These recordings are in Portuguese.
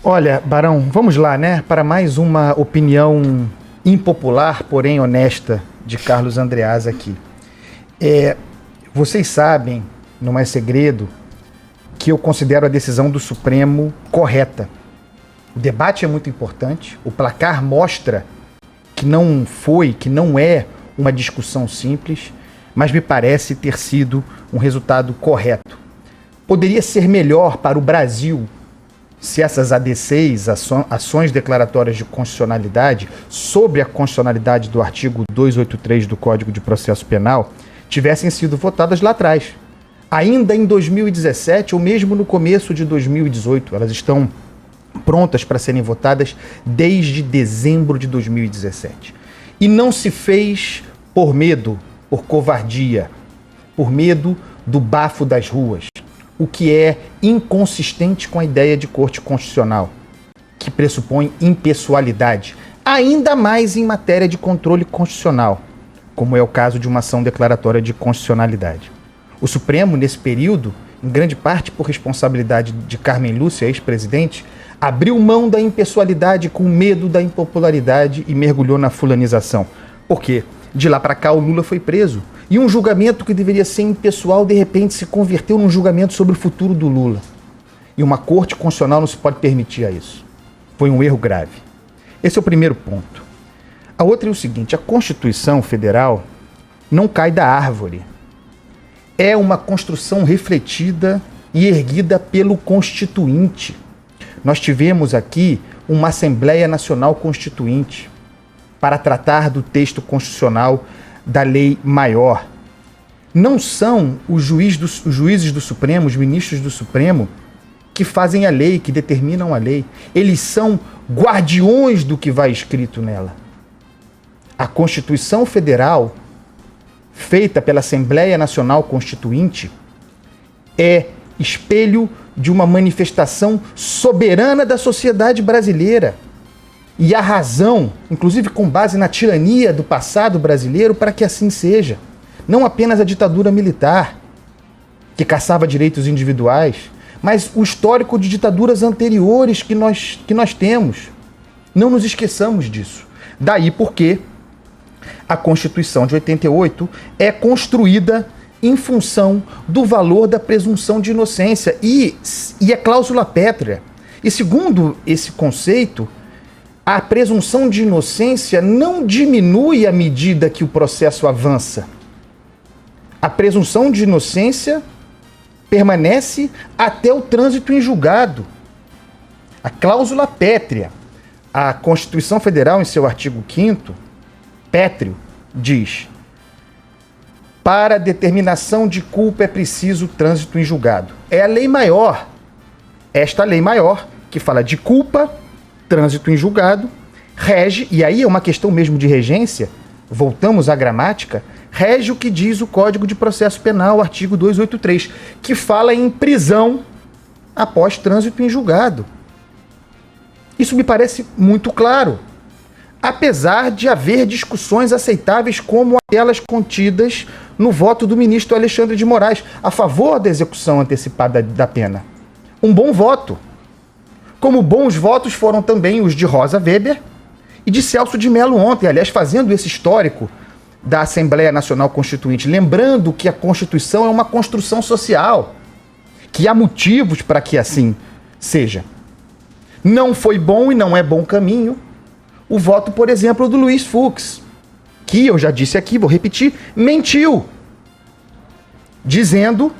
Olha, Barão, vamos lá, né? Para mais uma opinião impopular, porém honesta, de Carlos Andreasa aqui. Vocês sabem, não é segredo, que eu considero a decisão do Supremo correta. O debate é muito importante, o placar mostra que não é uma discussão simples, mas me parece ter sido um resultado correto. Poderia ser melhor para o Brasil se essas ADCs, ações declaratórias de constitucionalidade, sobre a constitucionalidade do artigo 283 do Código de Processo Penal, tivessem sido votadas lá atrás. Ainda em 2017 ou mesmo no começo de 2018. Elas estão prontas para serem votadas desde dezembro de 2017. E não se fez por medo, por covardia, por medo do bafo das ruas, o que é inconsistente com a ideia de Corte Constitucional, que pressupõe impessoalidade, ainda mais em matéria de controle constitucional, como é o caso de uma ação declaratória de constitucionalidade. O Supremo, nesse período, em grande parte por responsabilidade de Carmen Lúcia, ex-presidente, abriu mão da impessoalidade com medo da impopularidade e mergulhou na fulanização. Por quê? De lá para cá o Lula foi preso. E um julgamento que deveria ser impessoal, de repente, se converteu num julgamento sobre o futuro do Lula. E uma corte constitucional não se pode permitir a isso. Foi um erro grave. Esse é o primeiro ponto. A outra é o seguinte: a Constituição Federal não cai da árvore. É uma construção refletida e erguida pelo Constituinte. Nós tivemos aqui uma Assembleia Nacional Constituinte para tratar do texto constitucional da lei maior. Não são os juízes do Supremo, os ministros do Supremo, que fazem a lei, que determinam a lei. Eles são guardiões do que vai escrito nela. A Constituição Federal, feita pela Assembleia Nacional Constituinte, é espelho de uma manifestação soberana da sociedade brasileira. E há razão, inclusive com base na tirania do passado brasileiro, para que assim seja. Não apenas a ditadura militar, que caçava direitos individuais, mas o histórico de ditaduras anteriores que nós temos. Não nos esqueçamos disso. Daí porque a Constituição de 88 é construída em função do valor da presunção de inocência e a cláusula pétrea. E segundo esse conceito, a presunção de inocência não diminui à medida que o processo avança. A presunção de inocência permanece até o trânsito em julgado. A cláusula pétrea, a Constituição Federal, em seu artigo 5º, pétreo, diz: para determinação de culpa é preciso trânsito em julgado. É a lei maior, esta lei maior, que fala de culpa, trânsito em julgado, rege, e aí é uma questão mesmo de regência, voltamos à gramática, rege o que diz o Código de Processo Penal, artigo 283, que fala em prisão após trânsito em julgado. Isso me parece muito claro, apesar de haver discussões aceitáveis como aquelas contidas no voto do ministro Alexandre de Moraes a favor da execução antecipada da pena. Um bom voto. Como bons votos foram também os de Rosa Weber e de Celso de Mello ontem, aliás, fazendo esse histórico da Assembleia Nacional Constituinte, lembrando que a Constituição é uma construção social, que há motivos para que assim seja. Não foi bom e não é bom caminho o voto, por exemplo, do Luiz Fux, que eu já disse aqui, vou repetir, mentiu, dizendo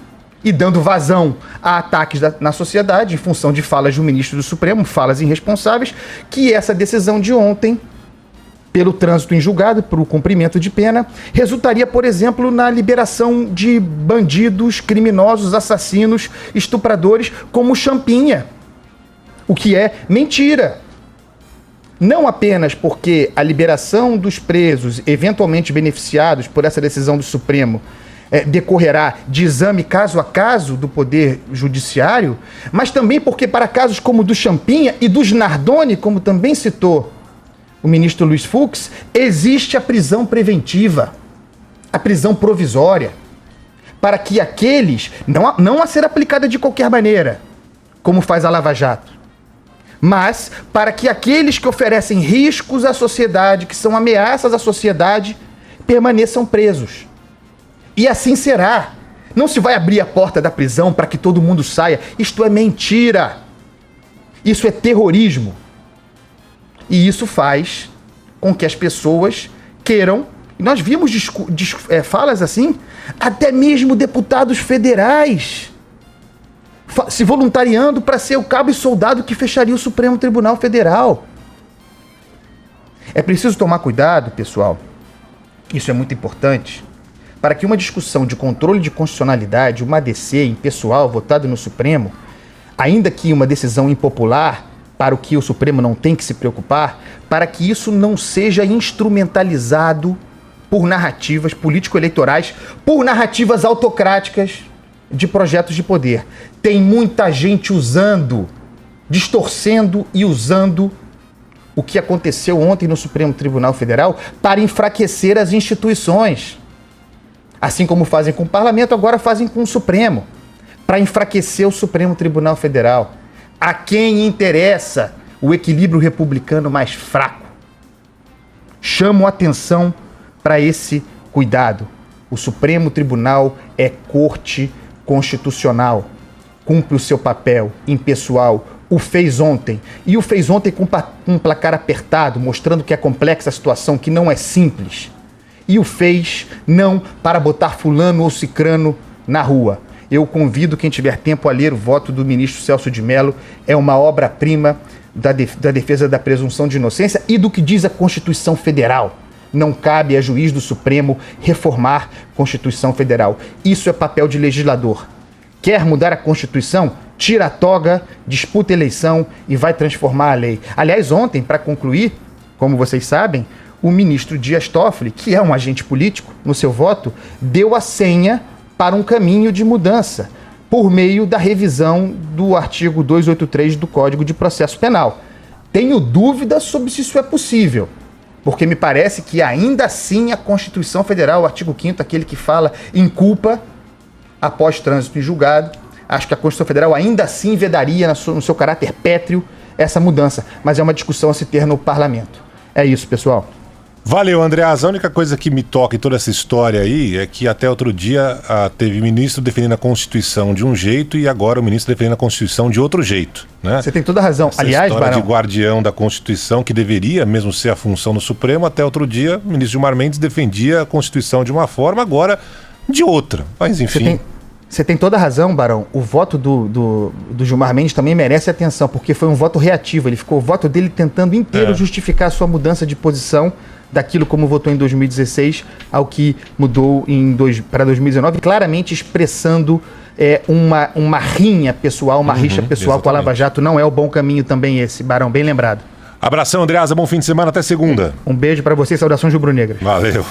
e dando vazão a ataques na sociedade, em função de falas do ministro do Supremo, falas irresponsáveis, que essa decisão de ontem, pelo trânsito em julgado, pelo cumprimento de pena, resultaria, por exemplo, na liberação de bandidos, criminosos, assassinos, estupradores, como Champinha, o que é mentira. Não apenas porque a liberação dos presos, eventualmente beneficiados por essa decisão do Supremo, decorrerá de exame caso a caso do Poder Judiciário, mas também porque para casos como o do Champinha e dos Nardoni, como também citou o ministro Luiz Fux, existe a prisão preventiva, a prisão provisória, para que aqueles, não a ser aplicada de qualquer maneira, como faz a Lava Jato, mas para que aqueles que oferecem riscos à sociedade, que são ameaças à sociedade, permaneçam presos. E assim será. Não se vai abrir a porta da prisão para que todo mundo saia. Isto é mentira. Isso é terrorismo. E isso faz com que as pessoas queiram... Nós vimos falas assim, até mesmo deputados federais se voluntariando para ser o cabo e soldado que fecharia o Supremo Tribunal Federal. É preciso tomar cuidado, pessoal, isso é muito importante, para que uma discussão de controle de constitucionalidade, uma ADC impessoal votada no Supremo, ainda que uma decisão impopular, para o que o Supremo não tem que se preocupar, para que isso não seja instrumentalizado por narrativas político-eleitorais, por narrativas autocráticas de projetos de poder. Tem muita gente usando, distorcendo e usando o que aconteceu ontem no Supremo Tribunal Federal para enfraquecer as instituições. Assim como fazem com o Parlamento, agora fazem com o Supremo, para enfraquecer o Supremo Tribunal Federal. A quem interessa o equilíbrio republicano mais fraco? Chamo a atenção para esse cuidado. O Supremo Tribunal é corte constitucional. Cumpre o seu papel impessoal. O fez ontem. E o fez ontem com um placar apertado, mostrando que é complexa a situação, que não é simples. E o fez não para botar fulano ou cicrano na rua. Eu convido quem tiver tempo a ler o voto do ministro Celso de Mello. É uma obra-prima da defesa da presunção de inocência e do que diz a Constituição Federal. Não cabe a juiz do Supremo reformar a Constituição Federal. Isso é papel de legislador. Quer mudar a Constituição? Tira a toga, disputa a eleição e vai transformar a lei. Aliás, ontem, para concluir, como vocês sabem, o ministro Dias Toffoli, que é um agente político, no seu voto, deu a senha para um caminho de mudança, por meio da revisão do artigo 283 do Código de Processo Penal. Tenho dúvidas sobre se isso é possível, porque me parece que ainda assim a Constituição Federal, o artigo 5º, aquele que fala em culpa após trânsito em julgado, acho que a Constituição Federal ainda assim vedaria no seu caráter pétreo essa mudança, mas é uma discussão a se ter no parlamento. É isso, pessoal. Valeu, Andreas. A única coisa que me toca em toda essa história aí é que até outro dia teve ministro defendendo a Constituição de um jeito e agora o ministro defendendo a Constituição de outro jeito, né? Você tem toda a razão. Essa Aliás, história Barão, de guardião da Constituição, que deveria mesmo ser a função do Supremo, até outro dia o ministro Gilmar Mendes defendia a Constituição de uma forma, agora de outra. Mas enfim... Você tem toda a razão, Barão. O voto do Gilmar Mendes também merece atenção, porque foi um voto reativo. Ele ficou o voto dele tentando inteiro justificar a sua mudança de posição daquilo como votou em 2016 ao que mudou para 2019, claramente expressando uma rinha pessoal, uma rixa pessoal com a Lava Jato. Não é o bom caminho também esse, Barão, bem lembrado. Abração, Andreasa, bom fim de semana, até segunda. Um beijo para você e saudações rubro-negras. Valeu.